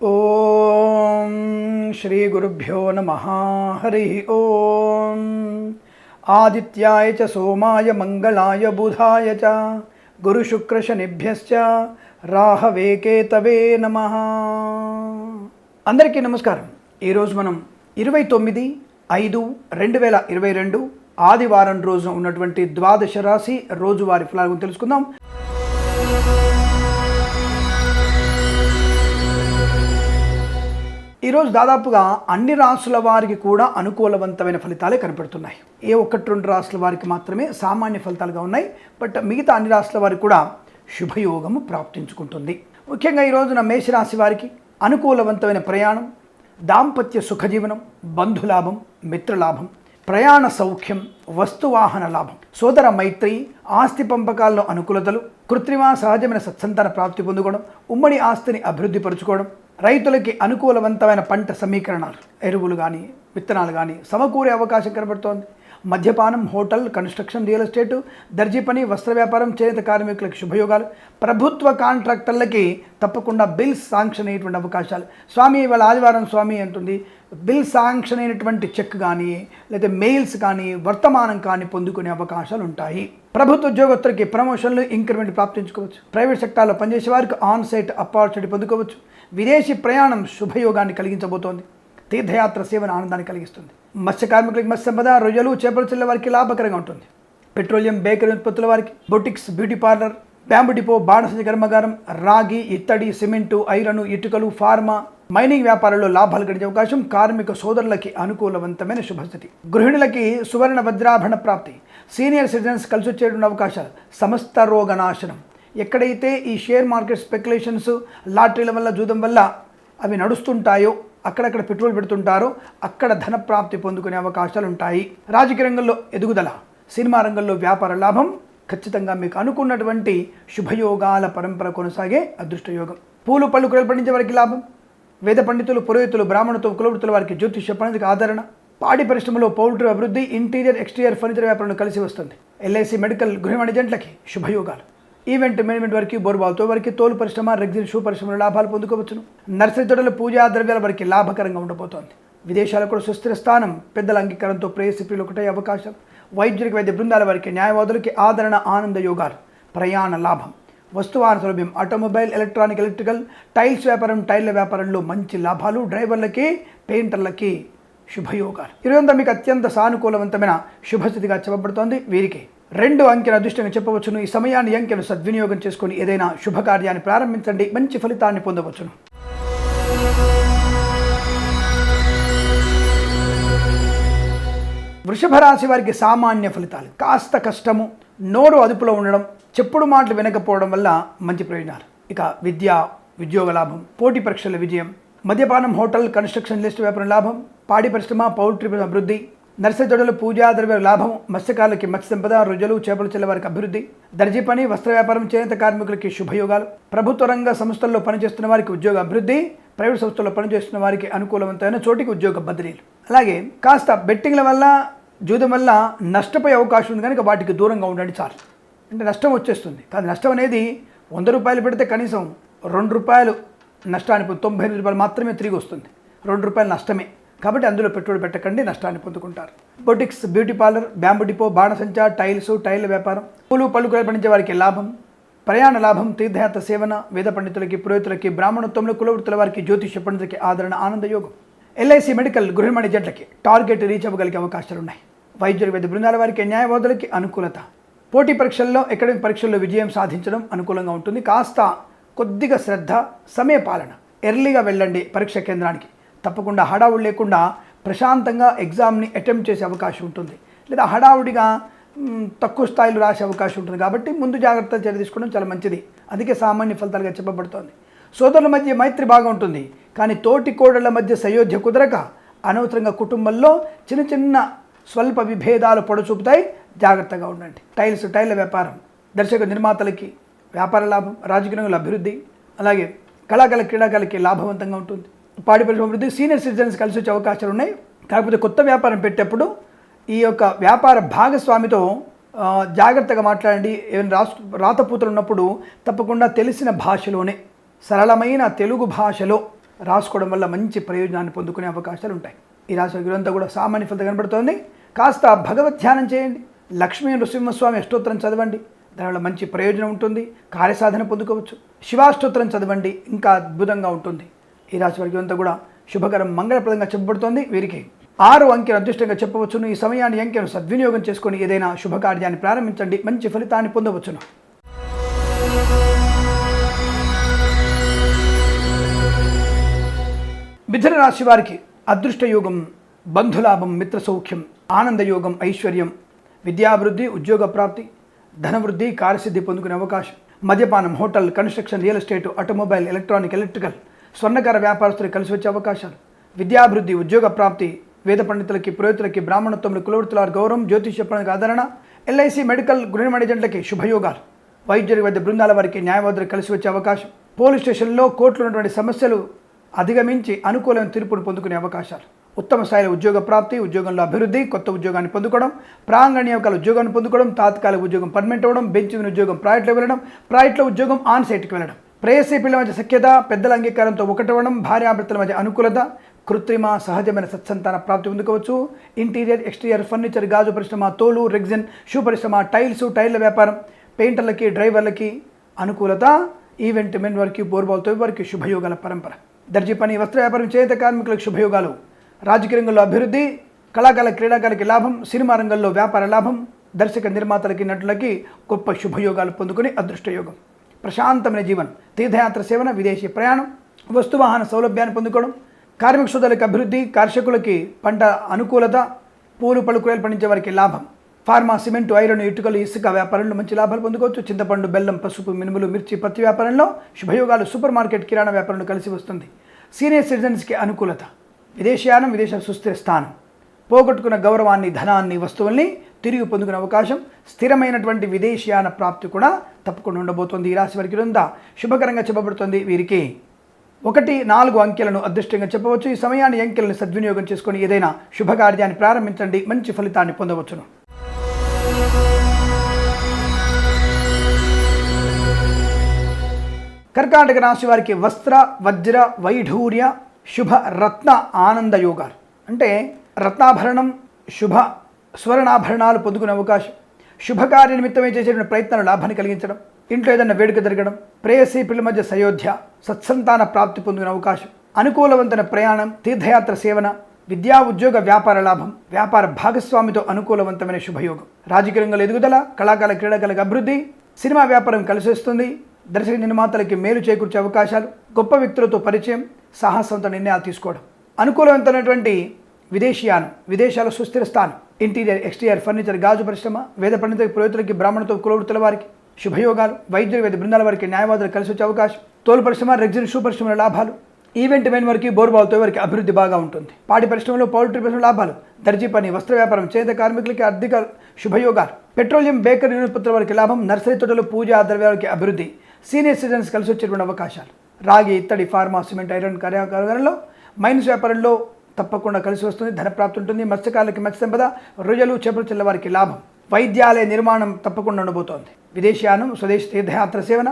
ఓం శ్రీ గురుభ్యో నమః. హరి ఓం. ఆదిత్యాయ చ సోమాయ మంగళాయ బుధాయ చ గురుశుక్రశనిభ్యశ్చ రాహవే కేతవే నమః. అందరికీ నమస్కారం. ఈరోజు మనం 29/5/2022 ఆదివారం రోజు ఉన్నటువంటి ద్వాదశ రాశి రోజువారి ఫలాలను తెలుసుకుందాం. ఈరోజు దాదాపుగా అన్ని రాసుల వారికి కూడా అనుకూలవంతమైన ఫలితాలే కనపడుతున్నాయి. ఏ 1-2 రాసుల వారికి మాత్రమే సామాన్య ఫలితాలుగా ఉన్నాయి. బట్ మిగతా అన్ని రాసుల వారికి కూడా శుభయోగము ప్రాప్తించుకుంటుంది. ముఖ్యంగా ఈ రోజున మేషరాశి వారికి అనుకూలవంతమైన ప్రయాణం, దాంపత్య సుఖజీవనం, బంధులాభం, మిత్రలాభం, ప్రయాణ సౌఖ్యం, వస్తువాహన లాభం, సోదర మైత్రి, ఆస్తి పంపకాల్లో అనుకూలతలు, కృత్రిమ సహజమైన సత్సంతాన ప్రాప్తి పొందుకోవడం, ఉమ్మడి ఆస్తిని అభివృద్ధి పరుచుకోవడం, రైతులకి అనుకూలవంతమైన పంట సమీకరణాలు, ఎరువులు కానీ విత్తనాలు కానీ సమకూరే అవకాశం కనబడుతోంది. మద్యపానం, హోటల్, కన్స్ట్రక్షన్, రియల్ ఎస్టేటు, దర్జీ పని, వస్త్ర వ్యాపారం, చేనేత కార్మికులకు శుభయోగాలు, ప్రభుత్వ కాంట్రాక్టర్లకి తప్పకుండా బిల్స్ శాంక్షన్ అయ్యేటువంటి అవకాశాలు. స్వామి ఇవాళ ఆదివారం స్వామి అంటుంది, బిల్ శాంక్షన్ అయినటువంటి చెక్ కానీ లేదా మెయిల్స్ కానీ వర్తమానం కానీ పొందుకునే అవకాశాలు ఉంటాయి. ప్రభుత్వ ఉద్యోగస్తులకి ప్రమోషన్లు, ఇంక్రిమెంట్ ప్రాప్తించుకోవచ్చు. ప్రైవేట్ సెక్టార్లో పనిచేసే వారికి ఆన్ సైట్ ఆపర్చునిటీ పొందుకోవచ్చు. విదేశీ ప్రయాణం శుభయోగాన్ని కలిగించబోతోంది. తీర్థయాత్ర సేవన ఆనందాన్ని కలిగిస్తుంది. మత్స్య కార్మికులకి మత్స్య సంపద, రొయ్యలు, చేపల చెల్లె వారికి లాభకరంగా ఉంటుంది. పెట్రోలియం, బేకరీ ఉత్పత్తుల వారికి, boutiques, beauty parlour, bamboo depot, బాణసంచ కర్మాగారం, రాగి, ఇత్తడి, సిమెంటు, ఐరన్, ఇటుకలు, ఫార్మా, మైనింగ్ వ్యాపారాల్లో లాభాలు గడించే అవకాశం. కార్మిక సోదరులకి అనుకూలవంతమైన శుభస్థితి. గృహిణులకి సువర్ణ వజ్రాభరణ ప్రాప్తి. సీనియర్ సిటిజన్స్ కలిసి వచ్చేటువంటి అవకాశాలు. సమస్త రోగనాశనం. ఎక్కడైతే ఈ షేర్ మార్కెట్ స్పెక్యులేషన్స్, లాటరీల వల్ల, జూదం వల్ల అవి నడుస్తుంటాయో, అక్కడక్కడ పెట్టుబడి పెడుతుంటారో అక్కడ ధన ప్రాప్తి పొందుకునే అవకాశాలు ఉంటాయి. రాజకీయ రంగంలో ఎదుగుదల, సినిమా రంగంలో వ్యాపార లాభం. ఖచ్చితంగా మీకు అనుకున్నటువంటి శుభయోగాల పరంపర కొనసాగే అదృష్టయోగం. పూలు పళ్ళు కూరలు పండించే వారికి లాభం. వేద పండితులు, పురోహితులు, బ్రాహ్మణులతో కులవృత్తుల వారికి జ్యోతిష్య పండితులకు ఆదరణ. పాడి పరిశ్రమలో పౌల్ట్రీ అభివృద్ధి, ఇంటీరియర్ ఎక్స్టీరియర్ ఫర్నిచర్ వ్యాపారం కలిసి వస్తుంది. ఎల్ఐసి మెడికల్, గృహ ఏజెంట్లకి శుభయోగాలు. ఈవెంట్ మేనేజ్మెంట్ వారికి, బోర్బాల్తో వారికి, తోలు పరిశ్రమ, రెగ్జిన్ షూ పరిశ్రమలో లాభాలు పొందుకోవచ్చును. నర్సరీ తోటల, పూజా ద్రవ్యాల వారికి లాభకరంగా ఉండబోతోంది. విదేశాలకు కూడా సుస్థిర స్థానం. పెద్దల అంగీకారంతో ప్రేయసి ప్రియులు ఒకటే అవకాశం. వైద్యులకు, వైద్య బృందాల వారికి, న్యాయవాదులకి ఆదరణ, ఆనంద యోగాలు, ప్రయాణ లాభం, వస్తువాహన సౌలభ్యం, ఆటోమొబైల్, ఎలక్ట్రానిక్, ఎలక్ట్రికల్, టైల్స్ వ్యాపారం, టైర్ల వ్యాపారంలో మంచి లాభాలు. డ్రైవర్లకి, పెయింటర్లకి శుభయోగాలు. ఇదంతా మీకు అత్యంత సానుకూలవంతమైన శుభస్థితిగా చెప్పబడుతోంది. వీరికి 2 అంకెల అదృష్టంగా చెప్పవచ్చును. ఈ సమయాన్ని అంకెను సద్వినియోగం చేసుకొని ఏదైనా శుభకార్యాన్ని ప్రారంభించండి, మంచి ఫలితాన్ని పొందవచ్చును. వృషభ రాశి వారికి సామాన్య ఫలితాలు. కాస్త కష్టము, నోరు అదుపులో ఉండడం, చెప్పుడు మాటలు వినకపోవడం వల్ల మంచి ప్రయోజనాలు. ఇక విద్య, ఉద్యోగ లాభం, పోటీ పరీక్షల విజయం, మద్యపానం, హోటల్, కన్స్ట్రక్షన్, లిస్ట్ వ్యాపారం లాభం, పాడి పరిశ్రమ, పౌల్ట్రీ అభివృద్ధి, నర్సరీ తోటలు, పూజా ద్రవ్య లాభం, మత్స్యకారులకి మత్స్య సంపద, రొయ్యలు, చేపల చెల్లె వారికి అభివృద్ధి, దర్జీ పని, వస్త్ర వ్యాపారం, చేనేత కార్మికులకి శుభయోగాలు, ప్రభుత్వ రంగ సంస్థల్లో పనిచేస్తున్న వారికి ఉద్యోగ అభివృద్ధి, ప్రైవేట్ సంస్థల్లో పనిచేస్తున్న వారికి అనుకూలవంతమైన చోటికి ఉద్యోగ బదిలీలు. అలాగే కాస్త బెట్టింగ్ల వల్ల, జూదం వల్ల నష్టపోయే అవకాశం ఉంది కనుక వాటికి దూరంగా ఉండండి చాలు. అంటే నష్టం వచ్చేస్తుంది. కానీ నష్టం అనేది 100 రూపాయలు పెడితే కనీసం 2 రూపాయలు నష్టాన్ని 98 రూపాయలు మాత్రమే తిరిగి వస్తుంది. 2 రూపాయలు నష్టమే. కాబట్టి అందులో పెట్టుబడి పెట్టకండి, నష్టాన్ని పొందుకుంటారు. Boutiques, beauty parlour, bamboo depot, బాణసంచ, టైల్స్, టైర్ల వ్యాపారం, పూలు పళ్ళు కూరలు పండించే వారికి లాభం, ప్రయాణ లాభం, తీర్థయాత్ర సేవన, వేద పండితులకి, పురోహితులకి, బ్రాహ్మణోత్వంలో కులవృత్తుల వారికి, జ్యోతిష్య పండితులకి ఆదరణ, ఆనందయోగం. ఎల్ఐసి మెడికల్, గృహ ఏజెంట్లకి టార్గెట్ రీచ్ అవ్వగలిగే అవకాశాలు ఉన్నాయి. వైద్యుల, వైద్య బృందాల వారికి, న్యాయవాదులకి అనుకూలత. పోటీ పరీక్షల్లో, అకాడమిక్ పరీక్షల్లో విజయం సాధించడం అనుకూలంగా ఉంటుంది. కాస్త కొద్దిగా శ్రద్ధ, సమయ పాలన. ఎర్లీగా వెళ్ళండి పరీక్ష కేంద్రానికి. తప్పకుండా హడావుడి లేకుండా ప్రశాంతంగా ఎగ్జామ్ని అటెంప్ట్ చేసే అవకాశం ఉంటుంది. లేదా హడావుడిగా తక్కువ స్థాయిలో రాసే అవకాశం ఉంటుంది. కాబట్టి ముందు జాగ్రత్త చర్య తీసుకోవడం చాలా మంచిది. అందుకే సామాన్య ఫలితాలుగా చెప్పబడుతోంది. సోదరుల మధ్య మైత్రి బాగా ఉంటుంది. కానీ తోటి కోడళ్ల మధ్య సయోధ్య కుదరక అనవసరంగా కుటుంబంలో చిన్న చిన్న స్వల్ప విభేదాలు పొడచూపుతాయి. జాగ్రత్తగా ఉండండి. టైల్స్, టైర్ల వ్యాపారం, దర్శక నిర్మాతలకి వ్యాపార లాభం, రాజకీయ రంగంలో అభివృద్ధి, అలాగే కళాకారుల, క్రీడాకారులకి లాభవంతంగా ఉంటుంది. పాడి పరిశ్రమ అభివృద్ధి, సీనియర్ సిటిజన్స్ కలిసి వచ్చే అవకాశాలు ఉన్నాయి. కాకపోతే కొత్త వ్యాపారం పెట్టేప్పుడు ఈ యొక్క వ్యాపార భాగస్వామితో జాగ్రత్తగా మాట్లాడండి. ఏమైనా రాతపూతలు ఉన్నప్పుడు తప్పకుండా తెలిసిన భాషలోనే సరళమైన తెలుగు భాషలో రాసుకోవడం వల్ల మంచి ప్రయోజనాన్ని పొందుకునే అవకాశాలు ఉంటాయి. ఈ రాశి వారంతా కూడా సామాన్య ఫలితం కనబడుతోంది. కాస్త భగవద్ ధ్యానం చేయండి, లక్ష్మీ నృసింహస్వామి అష్టోత్తరం చదవండి, దానివల్ల మంచి ప్రయోజనం ఉంటుంది, కార్యసాధన పొందుకోవచ్చు. శివాష్టోత్తరం చదవండి, ఇంకా అద్భుతంగా ఉంటుంది. ఈ రాశి వారికి అంతా కూడా శుభకరం మంగళప్రదంగా చెప్పబడుతోంది. వీరికి 6 అంకెను అదృష్టంగా చెప్పవచ్చును. ఈ సమయాన్ని అంకెను సద్వినియోగం చేసుకొని ఏదైనా శుభకార్యాన్ని ప్రారంభించండి, మంచి ఫలితాన్ని పొందవచ్చును. మిథున రాశి వారికి అదృష్టయోగం, బంధులాభం, మిత్ర సౌఖ్యం, ఆనందయోగం, ఐశ్వర్యం, విద్యాభివృద్ధి, ఉద్యోగ ప్రాప్తి, ధనవృద్ధి, కార్యసిద్ధి పొందుకునే అవకాశం. మద్యపానం, hotel, construction, real estate, automobile, electronic, electrical, స్వర్ణకార వ్యాపారస్తులకు కలిసి వచ్చే అవకాశాలు. విద్యాభివృద్ధి, ఉద్యోగ ప్రాప్తి, వేద పండితులకి, పురోహితులకి, బ్రాహ్మణత్వములు, కులవృత్తుల గౌరవం, జ్యోతిష్య పనులకు ఆదరణ, ఎల్ఐసి, మెడికల్, గృహ ఏజెంట్లకి శుభయోగాలు. వైద్య బృందాల వారికి, న్యాయవాదులకు కలిసి వచ్చే అవకాశం. పోలీస్ స్టేషన్లో కోర్టులో ఉన్నటువంటి సమస్యలు అధిగమించి అనుకూలమైన తీర్పును పొందుకునే అవకాశాలు. ఉత్తమ స్థాయిలో ఉద్యోగ ప్రాప్తి, ఉద్యోగంలో అభివృద్ధి, కొత్త ఉద్యోగాన్ని పొందుకోవడం, ప్రాంగణ్యకాల ఉద్యోగాన్ని పొందుకోవడం, తాత్కాలిక ఉద్యోగం పర్మనెంట్ అవ్వడం, బెంచ్ మీద ఉద్యోగం ప్రైవేట్లో వెళ్ళడం, ప్రైవేట్లో ఉద్యోగం ఆన్ సైట్కి వెళ్ళడం, ప్రేయసీ పిల్లల మధ్య సఖ్యత, పెద్దల అంగీకారంతో ఒకటవ్వడం, భార్యాభర్తల మధ్య అనుకూలత, కృత్రిమ సహజమైన సత్సంతాన ప్రాప్తి పొందుకోవచ్చు. ఇంటీరియర్, ఎక్స్టీరియర్, ఫర్నిచర్, గాజు పరిశ్రమ, తోలు, రెగ్జిన్, షూ పరిశ్రమ, టైర్ల వ్యాపారం, పెయింటర్లకి, డ్రైవర్లకి అనుకూలత. ఈవెంట్ మెన్ వారికి, బోర్బాల్తో వారికి శుభయోగాల పరంపర. దర్జీ పని, వస్త్ర వ్యాపారం, చేత కార్మికులకు శుభయోగాలు. రాజకీయ రంగంలో అభివృద్ధి, కళాకారుల, క్రీడాకారులకి లాభం, సినిమా రంగంలో వ్యాపార లాభం, దర్శక నిర్మాతలకి, నటులకి గొప్ప శుభయోగాలు పొందుకుని అదృష్టయోగం. ప్రశాంతమైన జీవనం, తీర్థయాత్ర సేవన, విదేశీ ప్రయాణం, వస్తువాహన సౌలభ్యాన్ని పొందుకోవడం, కార్మిక సోదరులకు అభివృద్ధి, కర్షకులకి పంట అనుకూలత, పూలు పళ్ళు కూరలు పండించే వారికి లాభం. ఫార్మా, సిమెంటు, ఐరన్, ఇటుకలు, ఇసుక వ్యాపారంలో మంచి లాభాలు పొందుకోవచ్చు. చింతపండు, బెల్లం, పసుపు, మినుములు, మిర్చి, పత్తి వ్యాపారంలో శుభయోగాలు. సూపర్ మార్కెట్, కిరాణా వ్యాపారంలో కలిసి వస్తుంది. సీనియర్ సిటిజన్స్కి అనుకూలత. విదేశీయానం, విదేశాల సుస్థిర స్థానం, పోగొట్టుకున్న గౌరవాన్ని, ధనాన్ని, వస్తువుల్ని తిరిగి పొందుకునే అవకాశం. స్థిరమైనటువంటి విదేశీయాన ప్రాప్తి కూడా తప్పకుండా ఉండబోతోంది. ఈ రాశి వారికి ఉందా శుభకరంగా చెప్పబడుతుంది. వీరికి 1, 4 అంకెలను అదృష్టంగా చెప్పవచ్చు. ఈ సమయాన్ని అంకెలను సద్వినియోగం చేసుకొని ఏదైనా శుభకార్యాన్ని ప్రారంభించండి, మంచి ఫలితాన్ని పొందవచ్చును. కర్కాటక రాశి వారికి వస్త్ర, వజ్ర, వైఢూర్య, శుభ, రత్న, ఆనంద యోగాలు. అంటే రత్నాభరణం, శుభ స్వర్ణాభరణాలు పొందుకునే అవకాశం. శుభకార్య నిమిత్తమే చేసేటువంటి ప్రయత్నాలు లాభాన్ని కలిగించడం, ఇంట్లో ఏదైనా వేడుక జరగడం, ప్రేయసీ పిల్లల మధ్య సయోధ్య, సత్సంతాన ప్రాప్తి పొందుకునే అవకాశం. అనుకూలవంతమైన ప్రయాణం, తీర్థయాత్ర సేవన, విద్యా, ఉద్యోగ, వ్యాపార లాభం, వ్యాపార భాగస్వామితో అనుకూలవంతమైన శుభయోగం. రాజకీయ రంగంలో ఎదుగుదల, కళాకారుల, క్రీడాకారులకు అభివృద్ధి, సినిమా వ్యాపారం కలిసి వస్తుంది. దర్శక నిర్మాతలకి మేలు చేకూర్చే అవకాశాలు, గొప్ప వ్యక్తులతో పరిచయం, సాహసంతో నిర్ణయాలు తీసుకోవడం. అనుకూలవంతమైనటువంటి విదేశీయానం, విదేశాల సుస్థిర స్థానం, ఇంటీరియర్, ఎక్స్టీరియర్, ఫర్నిచర్, గాజు పరిశ్రమ, వేద పండితుల, పురోహితులకి, బ్రాహ్మణతో, కులవృత్తుల వారికి శుభయోగాలు. వైద్య బృందాల వారికి, న్యాయవాదులు కలిసి వచ్చే అవకాశం. తోలు పరిశ్రమ, రెగ్జిన్, షూ పరిశ్రమల లాభాలు. ఈవెంట్ మెన్ వారికి, బోర్బాల్తో వారికి అభివృద్ధి బాగా ఉంటుంది. పాడి పరిశ్రమలో, పౌల్ట్రీ పరిశ్రమ లాభాలు. దర్జీ పని, వస్త్ర వ్యాపారం, చేత కార్మికులకి అధిక శుభయోగాలు. పెట్రోలియం, బేకరీ ఉత్పత్తుల వారికి లాభం. నర్సరీ తోటలు, పూజా ద్రవ్యాలకి అభివృద్ధి. సీనియర్ సిటిజన్స్ కలిసి వచ్చేటువంటి అవకాశాలు. రాగి, ఇత్తడి, ఫార్మా, సిమెంట్, ఐరన్ కార్యాలయంలో, మైన్స్ వ్యాపారంలో తప్పకుండా కలిసి వస్తుంది. ధనప్రాప్తి ఉంటుంది. మత్స్యకారులకి మత్స్య సంపద, రొయ్యలు, చేపలు చెల్ల వారికి లాభం. వైద్యాలయ నిర్మాణం తప్పకుండా ఉండబోతోంది. విదేశీయానం, స్వదేశీ తీర్థయాత్ర సేవన,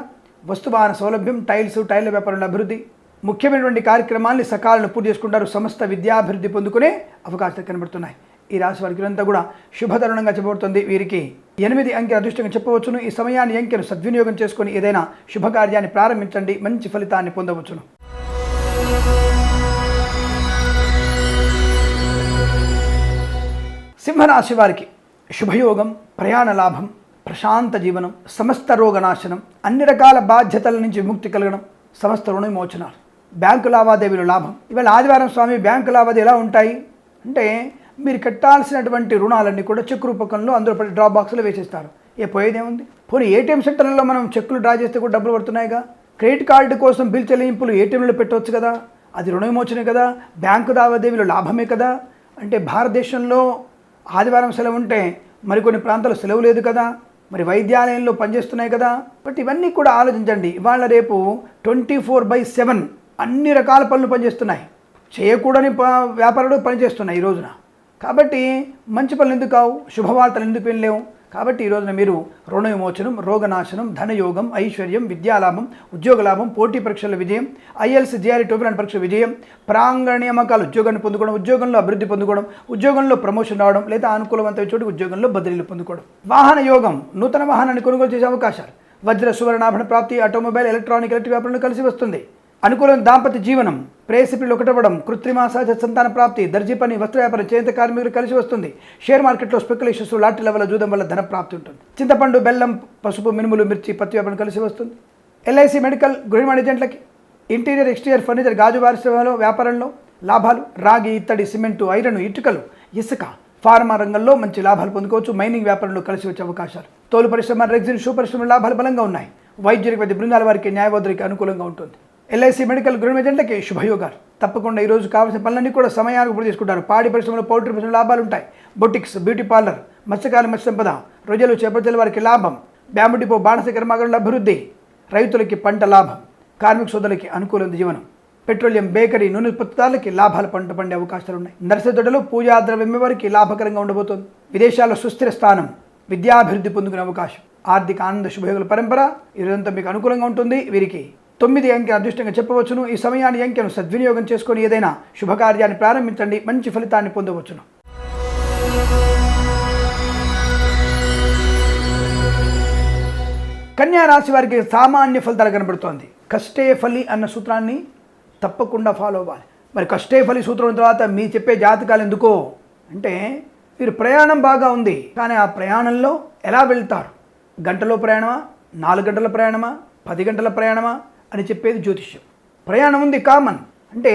వస్తువాహన సౌలభ్యం, టైర్ల వ్యాపారంలో అభివృద్ధి. ముఖ్యమైనటువంటి కార్యక్రమాల్ని సకాలను పూర్తి చేసుకుంటారు. సమస్త విద్యాభివృద్ధి పొందుకునే అవకాశాలు కనబడుతున్నాయి. ఈ రాశి వారికి అంతా కూడా శుభతరుణంగా చెప్పబడుతుంది. వీరికి 8 అంకెల అదృష్టంగా చెప్పవచ్చును. ఈ సమయాన్ని అంకెను సద్వినియోగం చేసుకొని ఏదైనా శుభకార్యాన్ని ప్రారంభించండి, మంచి ఫలితాన్ని పొందవచ్చును. సింహరాశి వారికి శుభయోగం, ప్రయాణ లాభం, ప్రశాంత జీవనం, సమస్త రోగనాశనం, అన్ని రకాల బాధ్యతల నుంచి విముక్తి కలగడం, సమస్త రుణ విమోచనాలు, బ్యాంకు లావాదేవీలు లాభం. ఇవాళ ఆదివారం స్వామి, బ్యాంకు లావాదేవీలు ఎలా ఉంటాయి అంటే మీరు కట్టాల్సినటువంటి రుణాలన్నీ కూడా చెక్ రూపకంలో అందులో పడి డ్రా బాక్స్లో వేసేస్తారు. పోయేదేముంది? పోనీ ఏటీఎం సెంటర్లలో మనం చెక్కులు డ్రా చేస్తే కూడా డబ్బులు పడుతున్నాయిగా. క్రెడిట్ కార్డు కోసం బిల్ చెల్లింపులు ఏటీఎంలో పెట్టవచ్చు కదా, అది రుణ విమోచనే కదా. బ్యాంకు లావాదేవీలు లాభమే కదా. అంటే భారతదేశంలో ఆదివారం సెలవు ఉంటే మరికొన్ని ప్రాంతాలు సెలవు లేదు కదా, మరి వైద్యాలయంలో పనిచేస్తున్నాయి కదా. బట్ ఇవన్నీ కూడా ఆలోచించండి. ఇవాళ రేపు 24/7 అన్ని రకాల పనులు పనిచేస్తున్నాయి. చేయకూడని వ్యాపారాలు పనిచేస్తున్నాయి ఈ రోజున. కాబట్టి మంచి పనులు ఎందుకు కావు, శుభవార్తలు ఎందుకు వినలేము. కాబట్టి ఈ రోజున మీరు రుణ విమోచనం, రోగనాశనం, ధనయోగం, ఐశ్వర్యం, విద్యాలాభం, ఉద్యోగ లాభం, పోటీ పరీక్షల విజయం, ఐఎల్స్, జేఆర్ఈ, టోఫెల్ పరీక్ష విజయం, ప్రాంగణ నియామకాలు, ఉద్యోగాన్ని పొందుకోవడం, ఉద్యోగంలో అభివృద్ధి పొందుకోవడం, ఉద్యోగంలో ప్రమోషన్ రావడం, లేదా అనుకూలవంతమైన చోటు ఉద్యోగంలో బదిలీలు పొందుకోవడం, వాహన యోగం, నూతన వాహనాన్ని కొనుగోలు చేసే అవకాశాలు, వజ్ర సువర్ణాభరణ ప్రాప్తి, ఆటోమొబైల్, ఎలక్ట్రిక్ వ్యాపారంలో కలిసి వస్తుంది. అనుకూలమైన దాంపత్య జీవనం, ప్రేయసిపిలు ఒకటవ్వడం, కృత్రిమ సహజ సంతాన ప్రాప్తి, దర్జీ పని, వస్త్ర వ్యాపారం, చేనేత కార్మికులు కలిసి వస్తుంది. షేర్ మార్కెట్లో స్పెక్యులేషన్స్, లాటరీల వల్ల జూదం వల్ల ధన ప్రాప్తి ఉంటుంది. చింతపండు, బెల్లం, పసుపు, మినుములు, మిర్చి, పత్తి వ్యాపారం కలిసి వస్తుంది. ఎల్ఐసి, మెడికల్, గృహ ఏజెంట్లకి, ఇంటీరియర్, ఎక్స్టీరియర్ ఫర్నిచర్, గాజు పరిశ్రమలో వ్యాపారంలో లాభాలు. రాగి, ఇత్తడి, సిమెంటు, ఐరన్, ఇటుకలు, ఇసుక, ఫార్మా రంగంలో మంచి లాభాలు పొందుకోవచ్చు. మైనింగ్ వ్యాపారంలో కలిసి వచ్చే అవకాశాలు. తోలు పరిశ్రమ, రెగ్జిన్, షూ పరిశ్రమ లాభాలు బలంగా ఉన్నాయి. వైద్యులకు, వైద్య బృందాల వారికి, న్యాయవాదులకి అనుకూలంగా ఉంటుంది. ఎల్ఐసి, మెడికల్, గృహ ఏజెంట్లకి శుభయోగాలు. తప్పకుండా ఈరోజు కావాల్సిన పనులన్నీ కూడా సమయానికి పూర్తి చేసుకుంటారు. పాడి పరిశ్రమలో, పౌల్ట్రీ పరిశ్రమలో లాభాలు ఉంటాయి. Boutiques, beauty parlour, మత్స్యకాల, Matsya Sampada, రొయ్యలు, చేపల వారికి లాభం. బ్యాంబు డిపో, బాణస కర్మాగారుల అభివృద్ధి, రైతులకి పంట లాభం, కార్మిక సోదరులకి అనుకూల జీవనం, పెట్రోలియం, బేకరీ, నూనె ఉత్పత్తుదారులకి లాభాల పంట పండే అవకాశాలు ఉన్నాయి. నర్సరీ తోటలు, పూజా ద్రవ్యం వారికి లాభకరంగా ఉండబోతోంది. విదేశాల్లో సుస్థిర స్థానం, విద్యాభివృద్ధి పొందుకునే అవకాశం, ఆర్థిక ఆనంద శుభయోగుల పరంపర ఈరోజంతా మీకు అనుకూలంగా ఉంటుంది. వీరికి 9 అంకె అదృష్టంగా చెప్పవచ్చును. ఈ సమయాన్ని అంకెను సద్వినియోగం చేసుకొని ఏదైనా శుభకార్యాన్ని ప్రారంభించండి, మంచి ఫలితాన్ని పొందవచ్చును. కన్యా రాశి వారికి సామాన్య ఫలితాలు కనబడుతోంది. కష్టే ఫలి అన్న సూత్రాన్ని తప్పకుండా ఫాలో అవ్వాలి. మరి కష్టే ఫలి సూత్రం తర్వాత మీ చెప్పే జాతకాలు ఎందుకో అంటే, మీరు ప్రయాణం బాగా ఉంది, కానీ ఆ ప్రయాణంలో ఎలా వెళ్తారు? గంటలో ప్రయాణమా, 4 గంటల ప్రయాణమా, 10 గంటల ప్రయాణమా అని చెప్పేది జ్యోతిష్యం. ప్రయాణం ఉంది కామన్. అంటే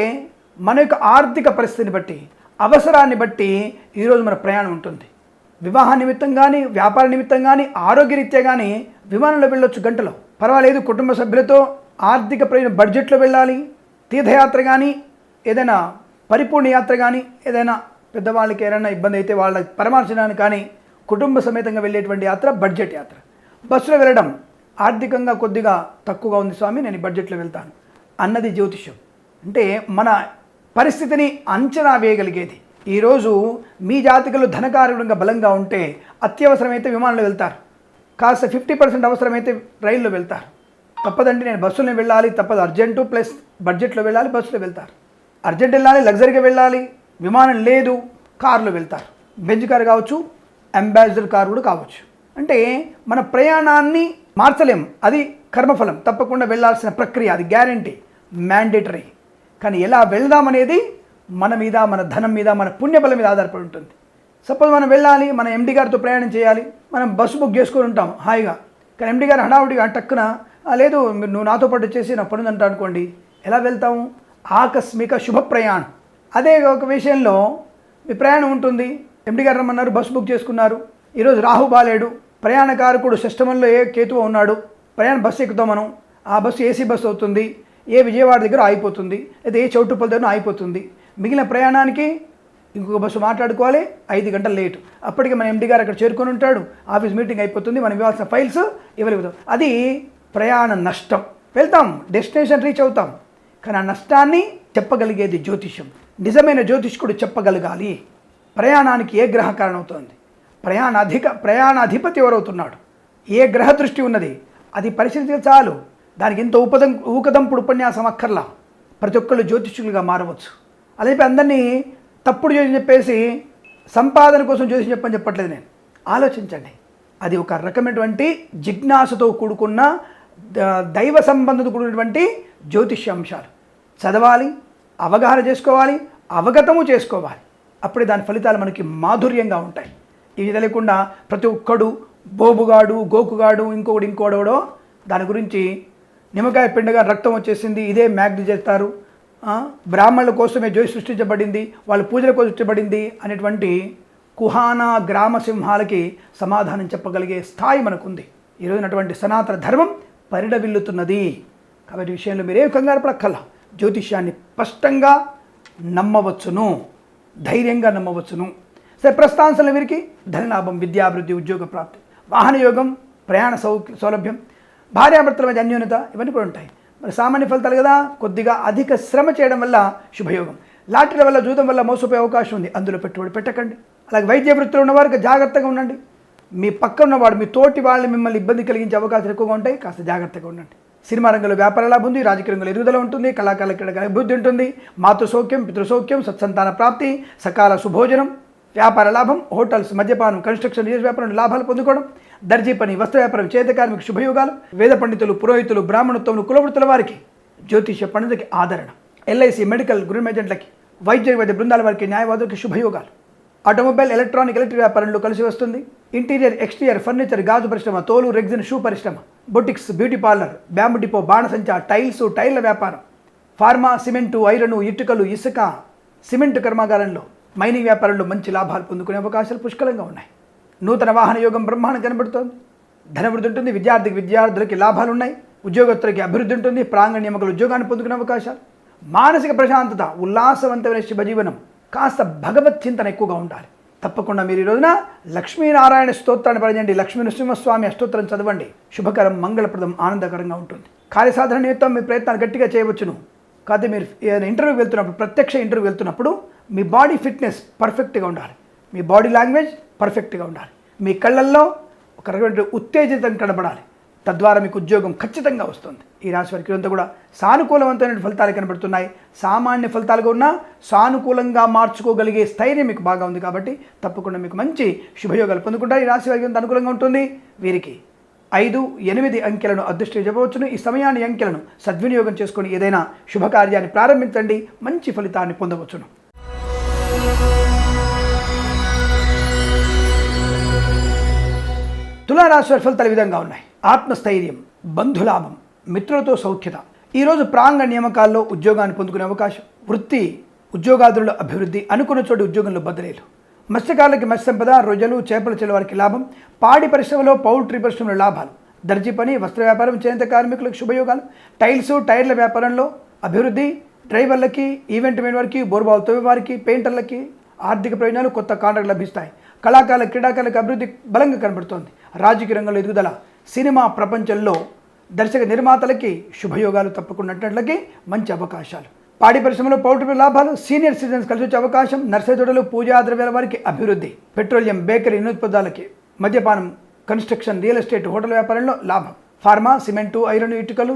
మన యొక్క ఆర్థిక పరిస్థితిని బట్టి, అవసరాన్ని బట్టి ఈరోజు మన ప్రయాణం ఉంటుంది. వివాహ నిమిత్తం కానీ, వ్యాపార నిమిత్తం కానీ, ఆరోగ్యరీత్యా కానీ విమానంలో వెళ్ళొచ్చు గంటలో, పర్వాలేదు. కుటుంబ సభ్యులతో ఆర్థిక ప్రయోజనం బడ్జెట్లో వెళ్ళాలి. తీర్థయాత్ర కానీ, ఏదైనా పరిపూర్ణ యాత్ర కానీ, ఏదైనా పెద్దవాళ్ళకి ఏదైనా ఇబ్బంది అయితే వాళ్ళ పరామర్శనానికి కానీ కుటుంబ సమేతంగా వెళ్ళేటువంటి యాత్ర బడ్జెట్ యాత్ర. బస్సులో వెళ్ళడం ఆర్థికంగా కొద్దిగా తక్కువగా ఉంది స్వామి, నేను ఈ బడ్జెట్లో వెళ్తాను అన్నది జ్యోతిష్యం. అంటే మన పరిస్థితిని అంచనా వేయగలిగేది. ఈరోజు మీ జాతకంలో ధనకారకుడంగా బలంగా ఉంటే అత్యవసరమైతే విమానంలో వెళ్తారు, కాస్త 50% అవసరమైతే రైల్లో వెళ్తారు. తప్పదండి నేను బస్సులో వెళ్ళాలి, తప్పదు, అర్జెంటు ప్లస్ బడ్జెట్లో వెళ్ళాలి, బస్సులో వెళ్తారు. అర్జెంట్ వెళ్ళాలి, లగ్జరీగా వెళ్ళాలి, విమానం లేదు, కారులో వెళ్తారు. బెంజ్ కారు కావచ్చు, అంబాసిడర్ కారు కూడా కావచ్చు. అంటే మన ప్రయాణాన్ని మార్చలేం, అది కర్మఫలం, తప్పకుండా వెళ్ళాల్సిన ప్రక్రియ, అది గ్యారంటీ, మ్యాండేటరీ. కానీ ఎలా వెళ్దామనేది మన మీద, మన ధనం మీద, మన పుణ్యబలం మీద ఆధారపడి ఉంటుంది. సపోజ్ మనం వెళ్ళాలి, మన ఎండి గారితో ప్రయాణం చేయాలి, మనం బస్సు బుక్ చేసుకొని ఉంటాం హాయిగా, కానీ ఎండి గారు హడావుడిగా టక్కున లేదు నువ్వు నాతో పాటు వచ్చేసి నా పనుంది అంటా అనుకోండి, ఎలా వెళ్తాము? ఆకస్మిక శుభ ప్రయాణం. అదే ఒక విషయంలో మీ ప్రయాణం ఉంటుంది, ఎండి గారు రమ్మన్నారు, బస్సు బుక్ చేసుకున్నారు, ఈరోజు రాహు బాలేడు, ప్రయాణకారకుడు షష్టమంలో ఏ కేతువు ఉన్నాడు, ప్రయాణ బస్సు ఎక్కుతాం మనం, ఆ బస్సు ఏసీ బస్సు అవుతుంది, ఏ విజయవాడ దగ్గర ఆగిపోతుంది, లేదా ఏ చౌటుప్పల దగ్గర ఆగిపోతుంది, మిగిలిన ప్రయాణానికి ఇంకొక బస్సు మాట్లాడుకోవాలి, 5 గంటలు లేటు. అప్పటికి మన ఎండి గారు అక్కడ చేరుకొని ఉంటాడు, ఆఫీస్ మీటింగ్ అయిపోతుంది, మనం ఇవ్వాల్సిన ఫైల్స్ ఇవ్వలేకపోతాం. అది ప్రయాణ నష్టం. వెళ్తాం, డెస్టినేషన్ రీచ్ అవుతాం, కానీ ఆ నష్టాన్ని చెప్పగలిగేది జ్యోతిష్యం. నిజమైన జ్యోతిష్కుడు చెప్పగలగాలి ప్రయాణానికి ఏ గ్రహ కారణమవుతుంది, ప్రయాణాధిపతి ఎవరవుతున్నాడు, ఏ గ్రహ దృష్టి ఉన్నది, అది పరిశీలించే చాలు. దానికి ఇంత ఊకదంపుడు ఉపన్యాసం అక్కర్లా, ప్రతి ఒక్కళ్ళు జ్యోతిష్యులుగా మారవచ్చు. అదే అందరినీ తప్పుడు జ్యోతిషం చెప్పేసి సంపాదన కోసం జ్యోతిషం చెప్పని చెప్పట్లేదు నేను. ఆలోచించండి, అది ఒక రకమైనటువంటి జిజ్ఞాసతో కూడుకున్న దైవ సంబంధంతో కూడినటువంటి జ్యోతిష్య అంశాలు. చదవాలి, అవగాహన చేసుకోవాలి, అవగతము చేసుకోవాలి, అప్పుడే దాని ఫలితాలు మనకి మాధుర్యంగా ఉంటాయి. ఇవి తెలియకుండా ప్రతి ఒక్కడు బోబుగాడు, గోకుగాడు, ఇంకోడెవడో దాని గురించి నిమ్మకాయ పిండగా రక్తం వచ్చేసింది, ఇదే మ్యాగ్ని చేస్తారు, బ్రాహ్మణుల కోసమే జ్యోతి సృష్టించబడింది, వాళ్ళ పూజల కోసం సృష్టించబడింది అనేటువంటి కుహానా గ్రామ సింహాలకి సమాధానం చెప్పగలిగే స్థాయి మనకుంది. ఈరోజునటువంటి సనాతన ధర్మం పరిడవిల్లుతున్నది. కాబట్టి ఈ విషయంలో మీరేం కంగారు పడక్కల్లా, జ్యోతిష్యాన్ని స్పష్టంగా నమ్మవచ్చును, ధైర్యంగా నమ్మవచ్చును. సరే, ప్రస్థానంలో వీరికి ధనలాభం, విద్యాభివృద్ధి, ఉద్యోగ ప్రాప్తి, వాహన యోగం, ప్రయాణ సౌలభ్యం, భార్యాభర్తల మధ్య అన్యోన్యత, ఇవన్నీ కూడా ఉంటాయి. మరి సామాన్య ఫలితాలు కదా, కొద్దిగా అధిక శ్రమ చేయడం వల్ల శుభయోగం. లాటరీల వల్ల, జూదం వల్ల మోసపోయే అవకాశం ఉంది, అందులో పెట్టుబడి పెట్టకండి. అలాగే వైద్య వృత్తిలో ఉన్నవారికి జాగ్రత్తగా ఉండండి. మీ పక్కన ఉన్నవాడు మీ తోటి వాళ్ళని మిమ్మల్ని ఇబ్బంది కలిగించే అవకాశాలు ఎక్కువగా ఉంటాయి, కాస్త జాగ్రత్తగా ఉండండి. సినిమా రంగంలో వ్యాపార లాభం ఉంది, రాజకీయ రంగంలో ఎదుగుదల ఉంటుంది, కళాకారుల క్రీడల అభివృద్ధి ఉంటుంది, మాతృ సౌఖ్యం, పితృసౌఖ్యం, సత్సంతాన ప్రాప్తి, సకాల సుభోజనం, వ్యాపార లాభం, హోటల్స్, మద్యపానం, కన్స్ట్రక్షన్, రియల్ వ్యాపారం లాభాలు పొందుకోవడం, దర్జీ పని, వస్త్ర వ్యాపారం, చేత కార్మిక శుభయోగాలు, వేద పండితులు, పురోహితులు, బ్రాహ్మణత్వములు, కులవృత్తుల వారికి, జ్యోతిష పండితులకి ఆదరణ, ఎల్ఐసి, మెడికల్, గృహ ఏజెంట్లకి, వైద్య బృందాల వారికి, న్యాయవాదులకి శుభయోగాలు, ఆటోమొబైల్, ఎలక్ట్రానిక్, ఎలక్ట్రిక్ వ్యాపారంలో కలిసి వస్తుంది. ఇంటీరియర్, ఎక్స్టీరియర్, ఫర్నిచర్, గాజు పరిశ్రమ, తోలు, రెగ్జిన్, షూ పరిశ్రమ, boutiques, beauty parlour, bamboo depot, బాణసంచ, టైల్స్, టైర్ల వ్యాపారం, ఫార్మా, సిమెంటు, ఐరను, ఇటుకలు, ఇసుక, సిమెంట్ కర్మాగారంలో, మైనింగ్ వ్యాపారంలో మంచి లాభాలు పొందుకునే అవకాశాలు పుష్కలంగా ఉన్నాయి. నూతన వాహన యోగం బ్రహ్మాండం కనబడుతోంది. ధనవృద్ధి ఉంటుంది. విద్యార్థులకి లాభాలు ఉన్నాయి. ఉద్యోగస్తులకి అభివృద్ధి ఉంటుంది. ప్రాంగణ్యమకులు ఉద్యోగాన్ని పొందుకునే అవకాశాలు, మానసిక ప్రశాంతత, ఉల్లాసవంతమైన శుభజీవనం, కాస్త భగవత్ చింతన ఎక్కువగా ఉండాలి. తప్పకుండా మీరు ఈ రోజున లక్ష్మీనారాయణ స్తోత్రాన్ని పఠించండి, లక్ష్మీ నృసింహస్వామి అష్టోత్తరం చదవండి. శుభకరం, మంగళప్రదం, ఆనందకరంగా ఉంటుంది. కార్యసాధన నిమిత్తం మీ ప్రయత్నాలు గట్టిగా చేయవచ్చును. కాదు మీరు ఇంటర్వ్యూకి వెళ్తున్నప్పుడు, ప్రత్యక్ష ఇంటర్వ్యూ వెళ్తున్నప్పుడు మీ బాడీ ఫిట్నెస్ పర్ఫెక్ట్గా ఉండాలి, మీ బాడీ లాంగ్వేజ్ పర్ఫెక్ట్గా ఉండాలి, మీ కళ్ళల్లో ఒక రకమైన ఉత్తేజితం కనబడాలి. తద్వారా మీకు ఉద్యోగం ఖచ్చితంగా వస్తుంది. ఈ రాశి వారికి అంతా కూడా సానుకూలవంతమైన ఫలితాలు కనబడుతున్నాయి. సామాన్య ఫలితాలుగా ఉన్నా సానుకూలంగా మార్చుకోగలిగే స్థైర్యం మీకు బాగా ఉంది కాబట్టి తప్పకుండా మీకు మంచి శుభయోగాలు పొందుకుంటారు. ఈ రాశి వారికి అంత అనుకూలంగా ఉంటుంది. వీరికి 5, 8 అంకెలను అదృష్టంగా చెప్పవచ్చును. ఈ సమయాన్ని అంకెలను సద్వినియోగం చేసుకొని ఏదైనా శుభకార్యాన్ని ప్రారంభించండి, మంచి ఫలితాన్ని పొందవచ్చును. తులారాశి వారి ఫలితాలు ఈ విధంగా ఉన్నాయి. ఆత్మస్థైర్యం, బంధులాభం, మిత్రులతో సౌఖ్యత. ఈరోజు ప్రాంగ నియామకాల్లో ఉద్యోగాన్ని పొందుకునే అవకాశం, వృత్తి ఉద్యోగాదుల అభివృద్ధి, అనుకున్న చోటు ఉద్యోగంలో బదిలీలు, మత్స్యకారులకి మత్స్య సంపద, రొయ్యలు, చేపల చెల్లు వారికి లాభం, పాడి పరిశ్రమలో, పౌల్ట్రీ పరిశ్రమలో లాభాలు, దర్జీ పని, వస్త్ర వ్యాపారం, చేనేత కార్మికులకు శుభయోగాలు, టైల్స్, టైర్ల వ్యాపారంలో అభివృద్ధి, డ్రైవర్లకి, ఈవెంట్ మెయిన్ వారికి, బోర్బాల్ తవ్వే వారికి, పెయింటర్లకి ఆర్థిక ప్రయోజనాలు, కొత్త కాంట్రాక్ట్ లభిస్తాయి. కళాకారుల, క్రీడాకారులకు అభివృద్ధి బలంగా కనబడుతోంది. రాజకీయ రంగంలో ఎదుగుదల, సినిమా ప్రపంచంలో దర్శక నిర్మాతలకి శుభయోగాలు, తప్పకుండా మంచి అవకాశాలు, పాడి పరిశ్రమలో పౌల్ట్రీ లాభాలు, సీనియర్ సిటిజన్స్ కలిసి వచ్చే అవకాశం, నర్సరీ తోటలు, పూజా ద్రవ్యాల వారికి అభివృద్ధి, పెట్రోలియం, బేకరీ, ఇనుత్పదాలకి, మద్యపానం, కన్స్ట్రక్షన్, రియల్ ఎస్టేట్, హోటల్ వ్యాపారంలో లాభం, ఫార్మా, సిమెంటు, ఐరన్, ఇటుకలు